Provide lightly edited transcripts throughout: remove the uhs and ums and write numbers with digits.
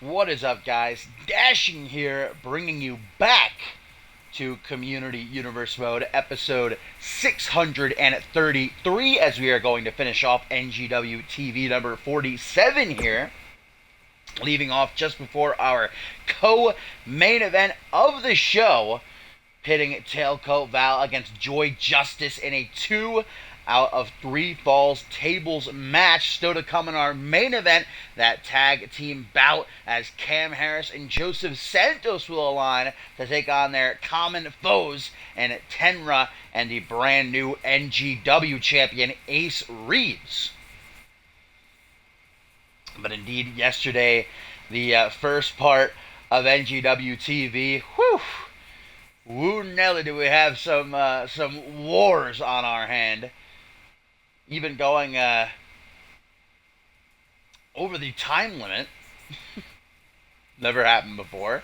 What is up, guys? Dashing here, bringing you back to Community Universe Mode, episode 633, as we are going to finish off NGW TV number 47 here. Leaving off just before our co-main event of the show, pitting Tailcoat Val against Joy Justice in a 2 out of 3 falls tables match. Still to come in our main event, that tag team bout as Cam Harris and Joseph Santos will align to take on their common foes and Tenra and the brand new NGW champion Ace Reeves. But indeed, yesterday, the first part of NGW TV, woo Nelly, do we have some wars on our hand. Even going over the time limit. Never happened before.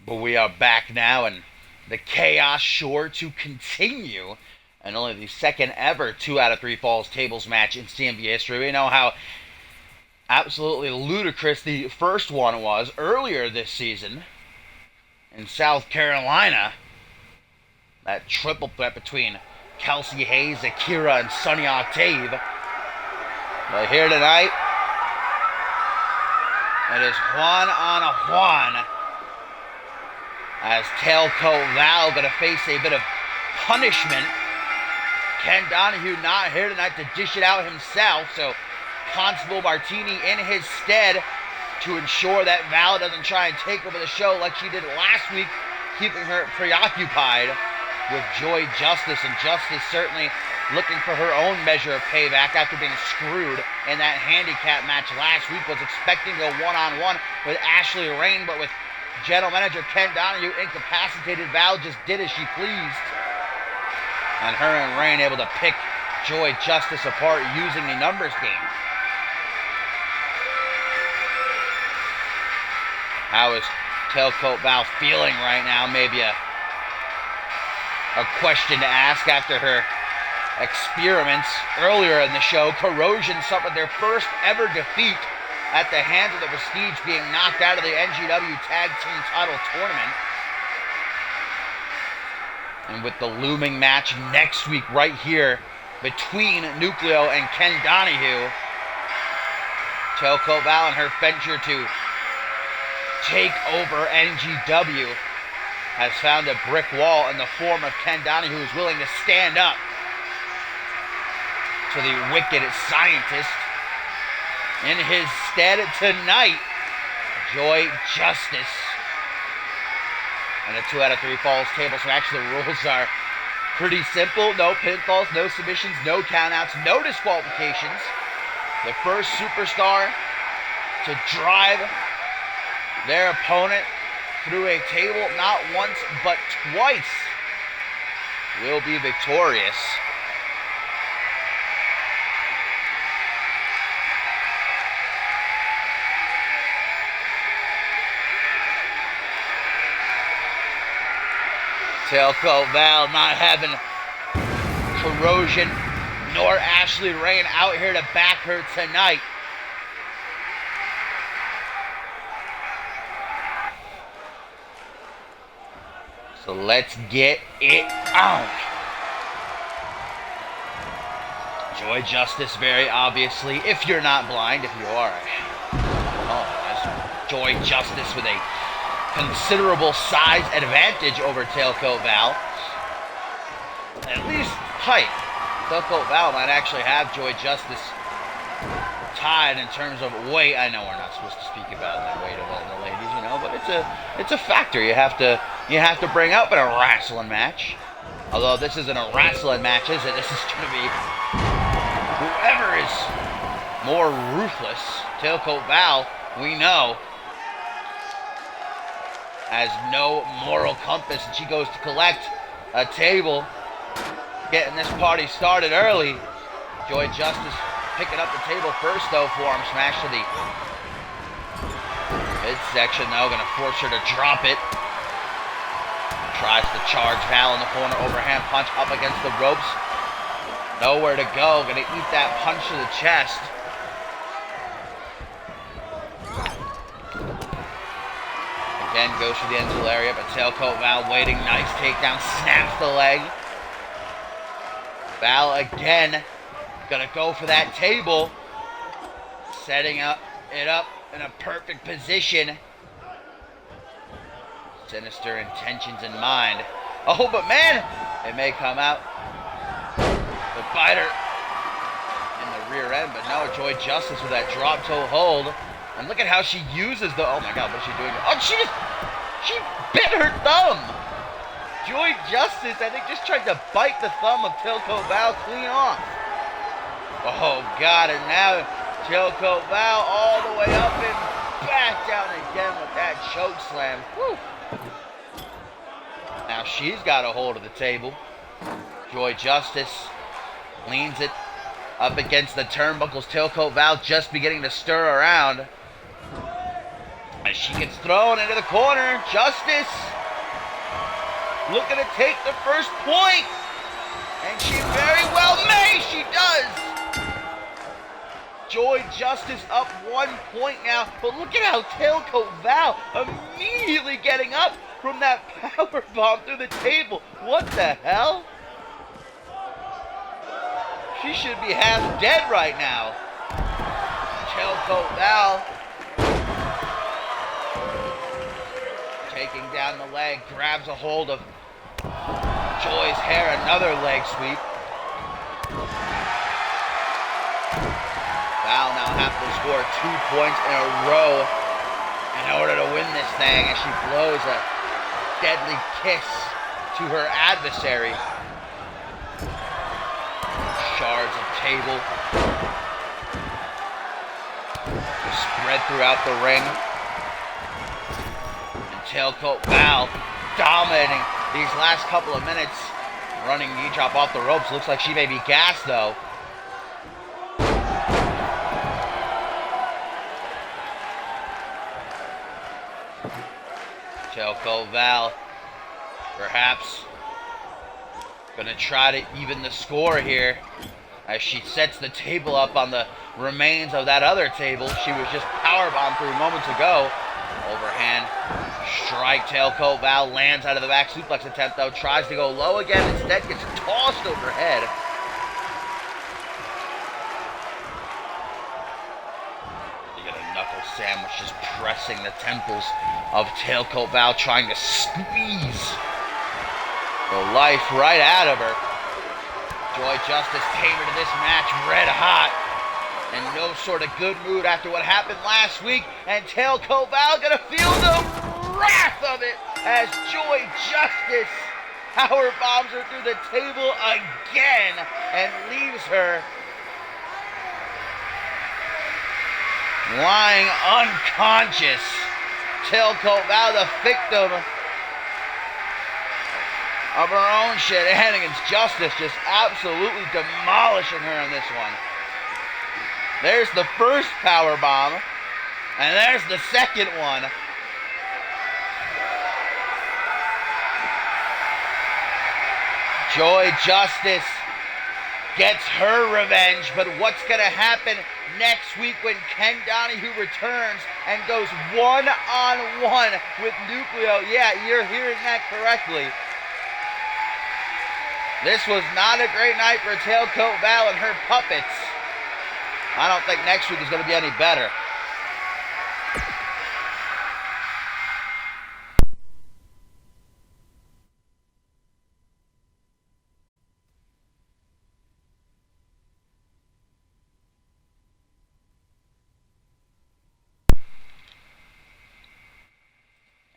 But we are back now, and the chaos sure to continue. And only the second ever 2 out of 3 falls tables match in CMV history. We know how absolutely ludicrous the first one was earlier this season in South Carolina. That triple threat between Kelsey Hayes, Akira, and Sonny Octave. But here tonight, it is Juan on a Juan, as Tailcoat Val going to face a bit of punishment. Ken Donahue not here tonight to dish it out himself, so Constable Martini in his stead to ensure that Val doesn't try and take over the show like she did last week, keeping her preoccupied with Joy Justice, and Justice certainly looking for her own measure of payback after being screwed in that handicap match last week. Was expecting to go one-on-one with Ashley Rain, but with general manager Ken Donahue incapacitated, Val just did as she pleased. And her and Rain able to pick Joy Justice apart using the numbers game. How is Tailcoat Val feeling right now? Maybe a question to ask after her experiments earlier in the show. Corrosion suffered their first ever defeat at the hands of the Prestige, being knocked out of the NGW Tag Team Title Tournament. And with the looming match next week right here between Nucleo and Ken Donahue, Tailcoat Val and her venture to take over NGW has found a brick wall in the form of Ken Donahue, who is willing to stand up to the wicked scientist. In his stead tonight, Joy Justice. And a 2 out of 3 falls tables match. The rules are pretty simple. No pinfalls, no submissions, no countouts, no disqualifications. The first superstar to drive their opponent through a table not once but twice will be victorious. Tailcoat Val not having Corrosion nor Ashley Rain out here to back her tonight. So let's get it on. Joy Justice, very obviously, if you're not blind, if you are, Joy Justice with a considerable size advantage over Tailcoat Val. At least height. Tailcoat Val might actually have Joy Justice tied in terms of weight. I know we're not supposed to speak about the weight of the ladies, you know, but it's a factor you have to bring up in a wrestling match. Although this isn't a wrestling match, is it? This is going to be whoever is more ruthless. Tailcoat Val, we know, has no moral compass, and she goes to collect a table, getting this party started early. Joy Justice picking up the table first, though. Forearm smash to the midsection, though. Going to force her to drop it. Tries to charge Val in the corner. Overhand punch up against the ropes. Nowhere to go. Going to eat that punch to the chest. Again, goes for the Enzo area, but tailcoat Val waiting. Nice takedown. Snaps the leg. Val again. Gonna go for that table. Setting it up in a perfect position. Sinister intentions in mind. Oh, but man, it may come out. The biter in the rear end, but no, Joy Justice with that drop toe hold. And look at how she uses the, oh my God, what's she doing? Oh, she bit her thumb. Joy Justice, I think, just tried to bite the thumb of Tailcoat Val clean off. Oh God, and now Tailcoat Val all the way up and back down again with that choke slam. Whew. Now she's got a hold of the table. Joy Justice leans it up against the turnbuckles. Tailcoat Val just beginning to stir around. As she gets thrown into the corner. Justice looking to take the first point. And she very well may. She does. Joy Justice up 1 point now. But look at how Tailcoat Val immediately getting up from that power bomb through the table. What the hell? She should be half dead right now. Tailcoat Val taking down the leg, grabs a hold of Joy's hair, another leg sweep. Val now have to score 2 points in a row in order to win this thing, as she blows a deadly kiss to her adversary. Shards of table spread throughout the ring. And Tailcoat Val dominating these last couple of minutes. Running knee drop off the ropes. Looks like she may be gassed though. Tailcoat Val perhaps gonna try to even the score here as she sets the table up on the remains of that other table she was just powerbombed through moments ago. Overhand strike. Tailcoat Val lands out of the back suplex attempt though. Tries to go low again. Instead gets tossed overhead. You get a knuckle sandwich just pressing the temples of Tailcoat Val, trying to squeeze the life right out of her. Joy Justice came into this match red hot and no sort of good mood after what happened last week, and Tailcoat Val gonna feel the wrath of it as Joy Justice power bombs her through the table again and leaves her lying unconscious. Tailcoat Val, the victim of her own shenanigans. Justice just absolutely demolishing her in this one. There's the first power bomb, and there's the second one. Joy Justice gets her revenge, but what's going to happen next week when Ken Donahue returns and goes one-on-one with Nucleo? Yeah, you're hearing that correctly. This was not a great night for Tailcoat Val and her puppets. I don't think next week is going to be any better.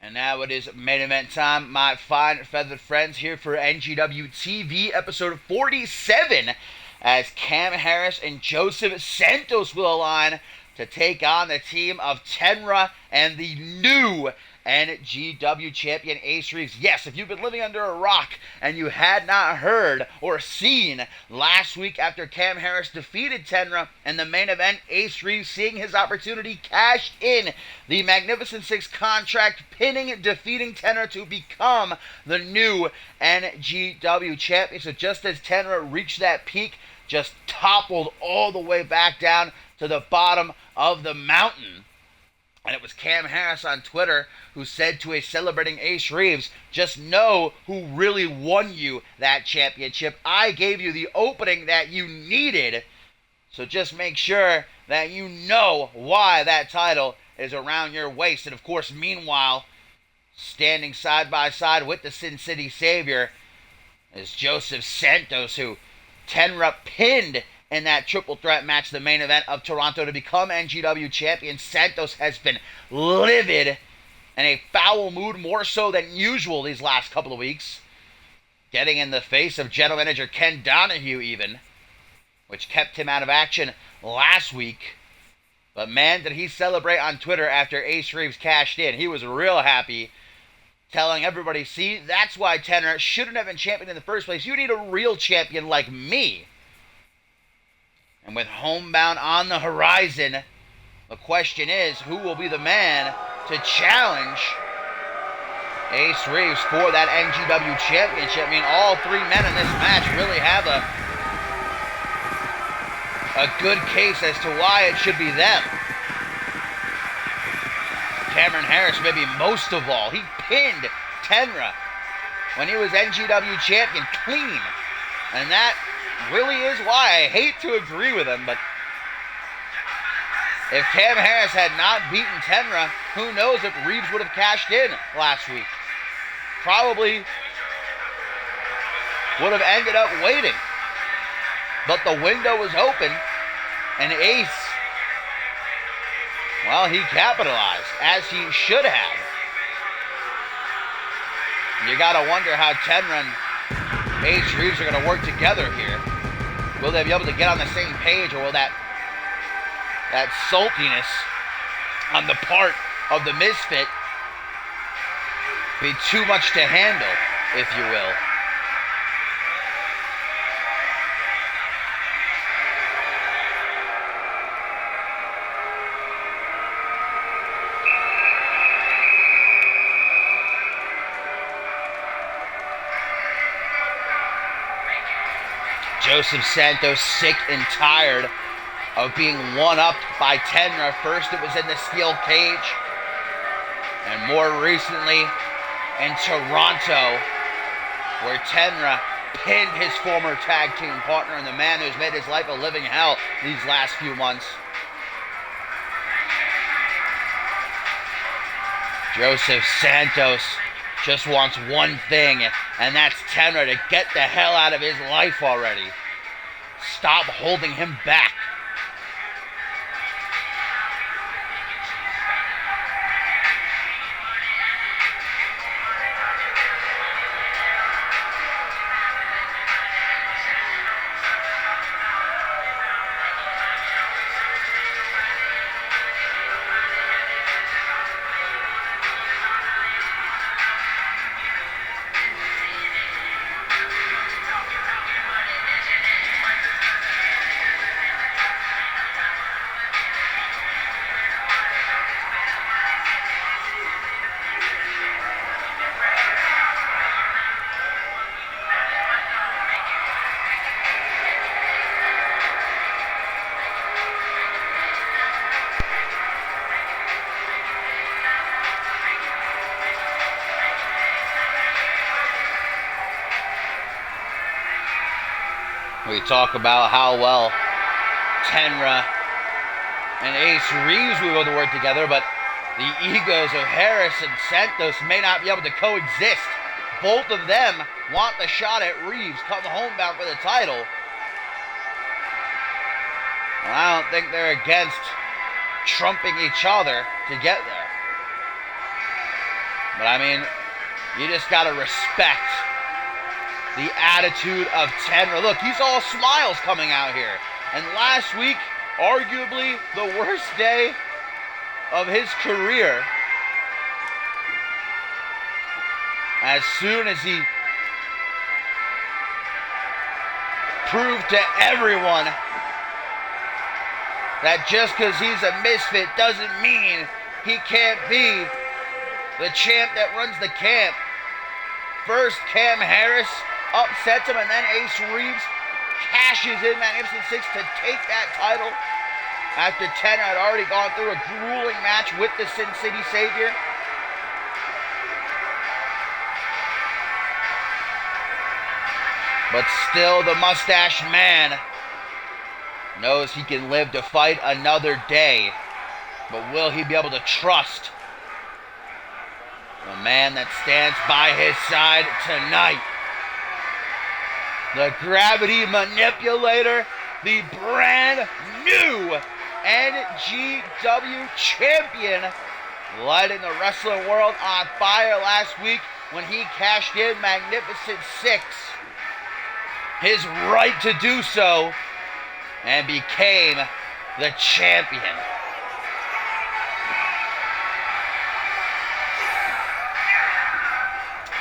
And now it is main event time, my fine feathered friends, here for NGW TV episode 47, as Cam Harris and Joseph Santos will align to take on the team of Tenra and the new NGW champion Ace Reeves. Yes, if you've been living under a rock and you had not heard or seen last week after Cam Harris defeated Tenra in the main event, Ace Reeves seeing his opportunity cashed in the Magnificent Six contract, defeating Tenra to become the new NGW champion. So just as Tenra reached that peak, just toppled all the way back down to the bottom of the mountain. And it was Cam Harris on Twitter who said to a celebrating Ace Reeves, just know who really won you that championship. I gave you the opening that you needed. So just make sure that you know why that title is around your waist. And of course, meanwhile, standing side by side with the Sin City Savior is Joseph Santos, who Tenra pinned in that triple threat match, the main event of Toronto, to become NGW champion. Santos has been livid in a foul mood, more so than usual these last couple of weeks. Getting in the face of general manager Ken Donahue even, which kept him out of action last week. But man, did he celebrate on Twitter after Ace Reeves cashed in. He was real happy, telling everybody, see, that's why Tenra shouldn't have been champion in the first place. You need a real champion like me. And with Homebound on the horizon, the question is, who will be the man to challenge Ace Reeves for that NGW championship? I mean, all three men in this match really have a good case as to why it should be them. Cameron Harris, maybe most of all, he pinned Tenra when he was NGW champion clean. And that really is why I hate to agree with him, but if Cam Harris had not beaten Tenra, who knows if Reeves would have cashed in last week. Probably would have ended up waiting. But the window was open, and Ace, well, he capitalized, as he should have. You gotta wonder how Tenra and Ace Reeves are going to work together here. Will they be able to get on the same page, or will that saltiness on the part of the Misfit be too much to handle, if you will? Joseph Santos sick and tired of being one-upped by Tenra. First it was in the steel cage, and more recently in Toronto, where Tenra pinned his former tag team partner and the man who's made his life a living hell these last few months. Joseph Santos just wants one thing, and that's Tenra to get the hell out of his life already. Stop holding him back. We talk about how well Tenra and Ace Reeves will be able to work together, but the egos of Harris and Santos may not be able to coexist. Both of them want the shot at Reeves, come homebound for the title. And I don't think they're against trumping each other to get there. But I mean, you just gotta respect the attitude of Tenra. Look, he's all smiles coming out here. And last week, arguably the worst day of his career. As soon as he proved to everyone that just because he's a misfit doesn't mean he can't be the champ that runs the camp. First, Cam Harris upsets him, and then Ace Reeves cashes in Magnificent Six to take that title. after Tenra had already gone through a grueling match with the Sin City Savior. But still, the Mustache Man knows he can live to fight another day. But will he be able to trust the man that stands by his side tonight? The Gravity Manipulator, the brand new NGW champion, lighting the wrestling world on fire last week when he cashed in Magnificent 6, his right to do so, and became the champion.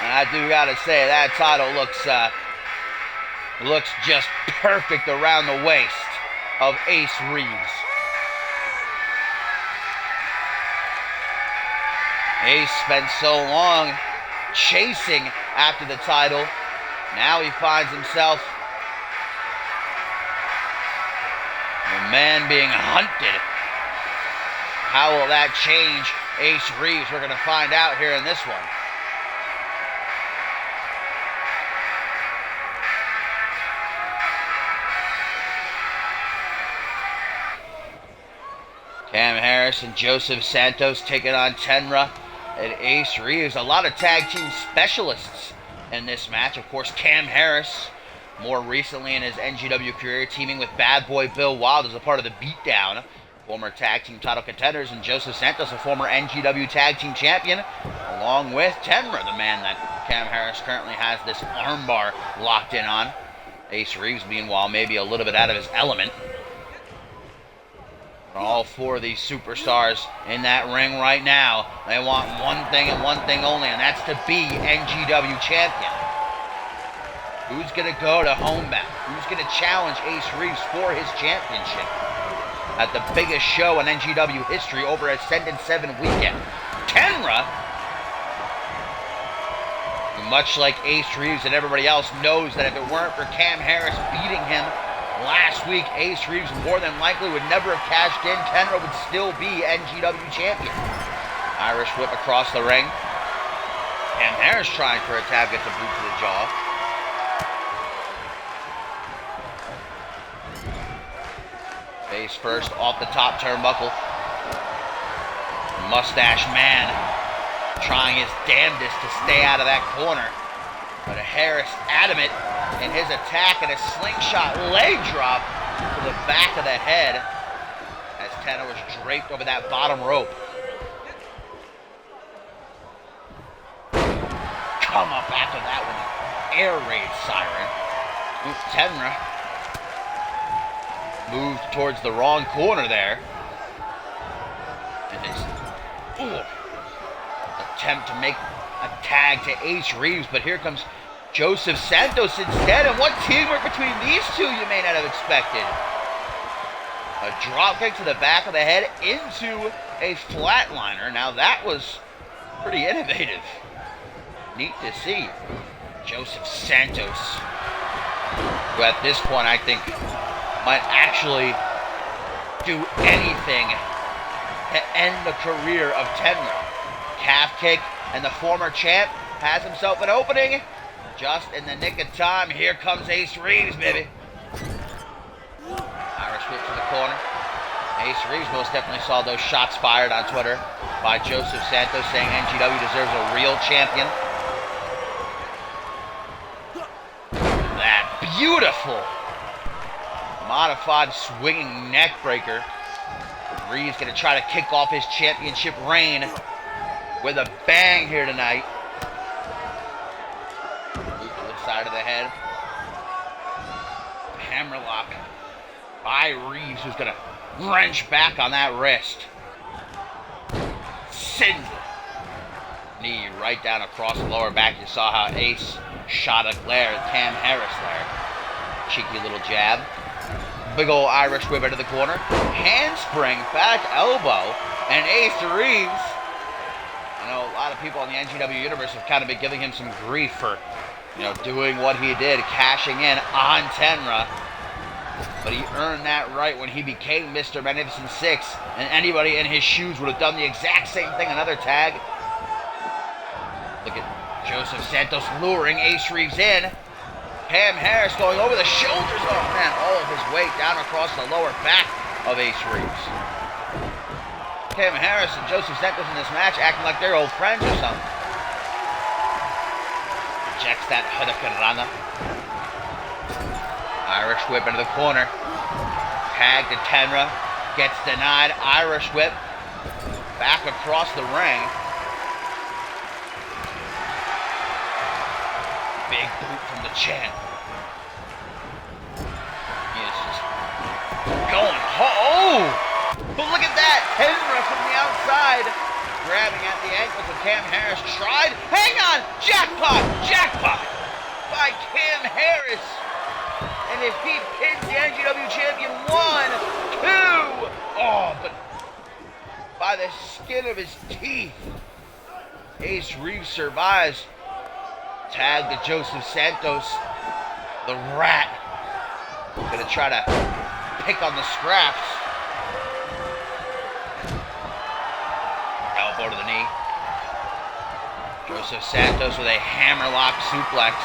And I do gotta say, that title looks just perfect around the waist of Ace Reeves. Ace spent so long chasing after the title. Now he finds himself the man being hunted. How will that change Ace Reeves? We're going to find out here in this one. Cam Harris and Joseph Santos taking on Tenra and Ace Reeves. A lot of tag team specialists in this match. Of course, Cam Harris, more recently in his NGW career, teaming with Bad Boy Bill Wild as a part of the Beatdown, former tag team title contenders, and Joseph Santos, a former NGW tag team champion, along with Tenra, the man that Cam Harris currently has this armbar locked in on. Ace Reeves, meanwhile, maybe a little bit out of his element. All four of these superstars in that ring right now, they want one thing and one thing only, and that's to be NGW champion. Who's going to go to homebound? Who's going to challenge Ace Reeves for his championship at the biggest show in NGW history over Ascendant 7 weekend? Tenra, who, much like Ace Reeves and everybody else, knows that if it weren't for Cam Harris beating him last week, Ace Reeves more than likely would never have cashed in. Tenra would still be NGW champion. Irish whip across the ring. Cam Harris trying for a tap, gets a boot to the jaw. Face first off the top turnbuckle. Mustache Man trying his damnedest to stay out of that corner. But Harris adamant in his attack, and a slingshot leg drop to the back of the head as Tenra was draped over that bottom rope. Come up after that with an air raid siren. Tenra moved towards the wrong corner there. And his attempt to make a tag to Ace Reeves, but here comes Joseph Santos instead, and what teamwork between these two you may not have expected. A drop kick to the back of the head into a flatliner. Now that was pretty innovative. Neat to see. Joseph Santos, who at this point I think might actually do anything to end the career of Tenra. Calf kick, and the former champ has himself an opening. Just in the nick of time, here comes Ace Reeves, baby. Irish whip to the corner. Ace Reeves most definitely saw those shots fired on Twitter by Joseph Santos saying NGW deserves a real champion. That beautiful modified swinging neck breaker. Reeves going to try to kick off his championship reign with a bang here tonight. Boot to the side of the head. Hammerlock by Reeves, who's going to wrench back on that wrist. Sends it. Knee right down across the lower back. You saw how Ace shot a glare at Cam Harris there. Cheeky little jab. Big old Irish whip into the corner. Handspring, back elbow, and Ace Reeves. I know a lot of people in the NGW universe have kind of been giving him some grief for, doing what he did, cashing in on Tenra. But he earned that right when he became Mr. Magnificent Six, and anybody in his shoes would have done the exact same thing. Another tag. Look at Joseph Santos luring Ace Reeves in. Cam Harris going over the shoulders. Oh man, all of his weight down across the lower back of Ace Reeves. Cam Harris and Joseph Santos in this match acting like they're old friends or something. Rejects that Hurricanrana. Irish whip into the corner. Tag to Tenra. Gets denied. Irish whip. Back across the ring. Big boot from the champ. He is just going. Oh! But look at that! Tenra from the outside. Grabbing at the ankles of Cam Harris. Tried. Hang on! Jackpot! Jackpot! By Cam Harris. And if he pins the NGW champion, 1, 2. Oh, but by the skin of his teeth. Ace Reeves survives. Tag to Joseph Santos. The rat. Gonna try to pick on the scraps. Elbow to the knee. Joseph Santos with a hammerlock suplex.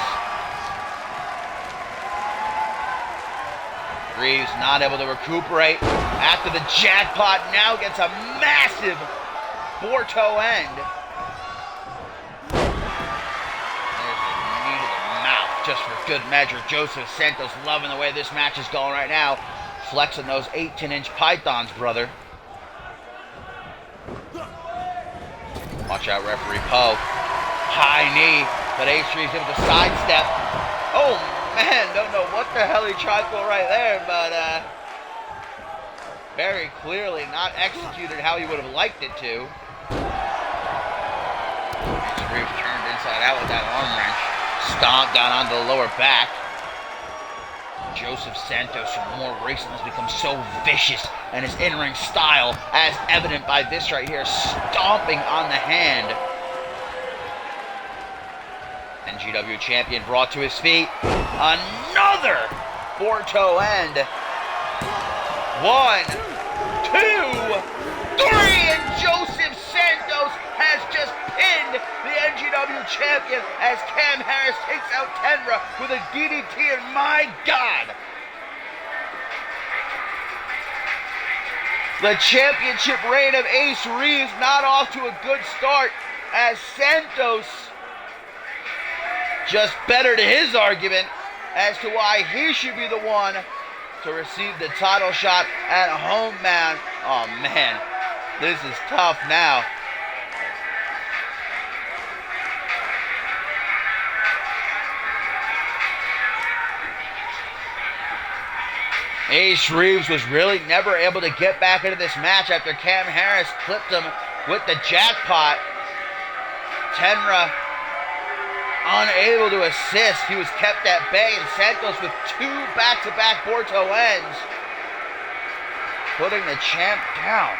Reeves not able to recuperate after the jackpot. Now gets a massive Borto end. There's the knee to the mouth just for good measure. Joseph Santos loving the way this match is going right now. Flexing those 18-inch pythons, brother. Watch out, referee Poe. High knee, but Ace Reeves able to sidestep. Oh, man, don't know what the hell he tried for right there, but very clearly not executed how he would have liked it to. Ace Reeves turned inside out with that arm wrench. Stomped down onto the lower back. Joseph Santos, for more recent, has become so vicious, and his in-ring style, as evident by this right here, stomping on the hand. NGW champion brought to his feet. Another Borto end. 1, 2, 3, and Joseph Santos has just pinned the NGW champion as Cam Harris takes out Tenra with a DDT, and my God! The championship reign of Ace Reeves not off to a good start as Santos just bettered his argument as to why he should be the one to receive the title shot at home, man. Oh, man. This is tough now. Ace Reeves was really never able to get back into this match after Cam Harris clipped him with the jackpot. Tenra unable to assist. He was kept at bay, and Santos with 2 back-to-back Borto ends, putting the champ down.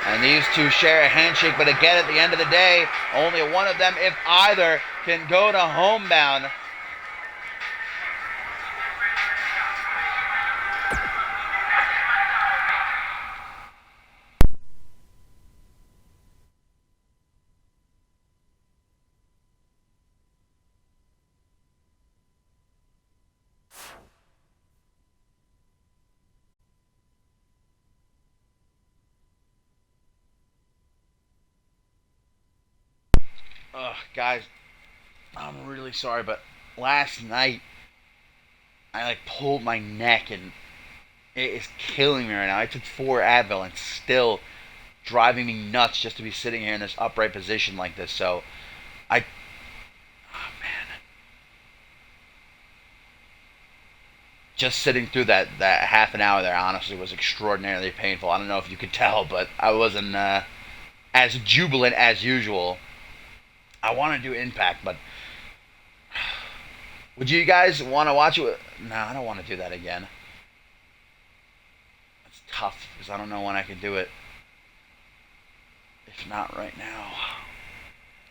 And these two share a handshake, but again, at the end of the day, only one of them, if either, can go to homebound. Ugh, guys, I'm really sorry, but last night I pulled my neck, and it is killing me right now. I took 4 Advil and still driving me nuts just to be sitting here in this upright position like this. So oh man, just sitting through that half an hour there honestly was extraordinarily painful. I don't know if you could tell, but I wasn't as jubilant as usual. I want to do Impact, but would you guys want to watch it? No, I don't want to do that again. It's tough because I don't know when I can do it. If not right now.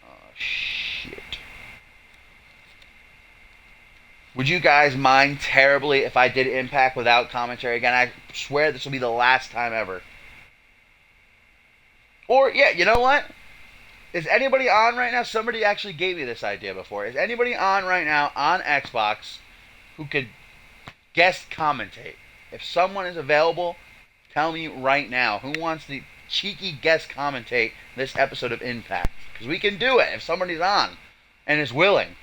Oh, shit. Would you guys mind terribly if I did Impact without commentary again? I swear this will be the last time ever. Or, yeah, you know what? Is anybody on right now? Somebody actually gave me this idea before. Is anybody on right now on Xbox who could guest commentate? If someone is available, tell me right now. Who wants to cheeky guest commentate this episode of Impact? Because we can do it if somebody's on and is willing.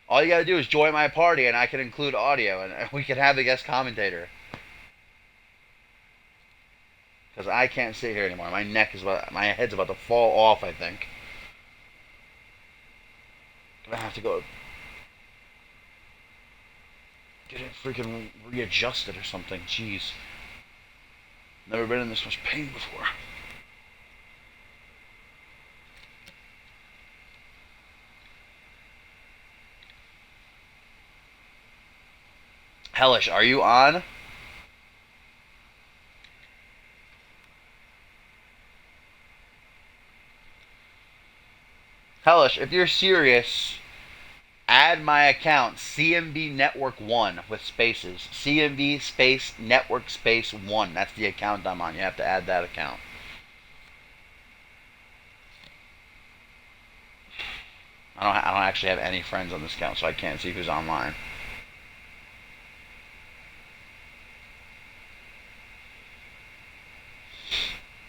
All you gotta do is join my party and I can include audio and we can have the guest commentator. Because I can't sit here anymore. My head's about to fall off, I think. I'm gonna have to go get it freaking readjusted or something. Jeez. Never been in this much pain before. Hellish, are you on? Hellish, if you're serious, add my account, CMV Network 1 with spaces. CMV space Network space 1. That's the account I'm on. You have to add that account. I don't actually have any friends on this account, so I can't see who's online.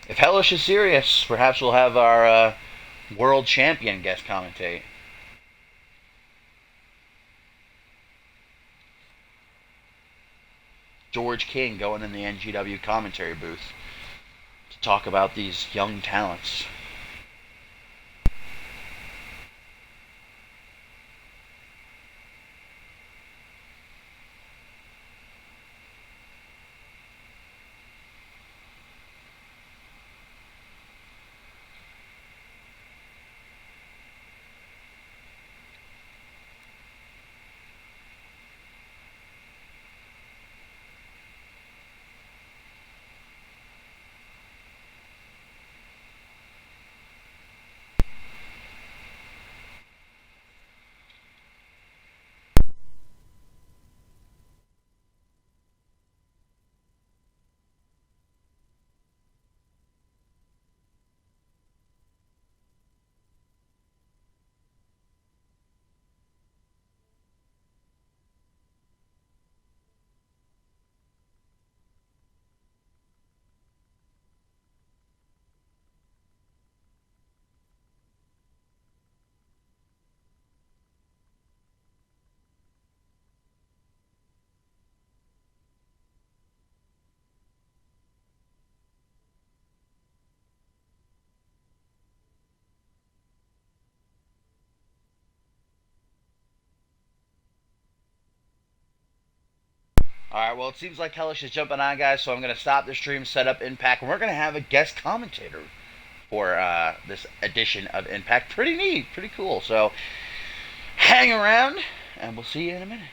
If Hellish is serious, perhaps we'll have our world champion guest commentate. George King going in the NGW commentary booth to talk about these young talents. Alright, well, it seems like Hellish is jumping on, guys, so I'm going to stop the stream, set up Impact, and we're going to have a guest commentator for this edition of Impact. Pretty neat, pretty cool. So, hang around, and we'll see you in a minute.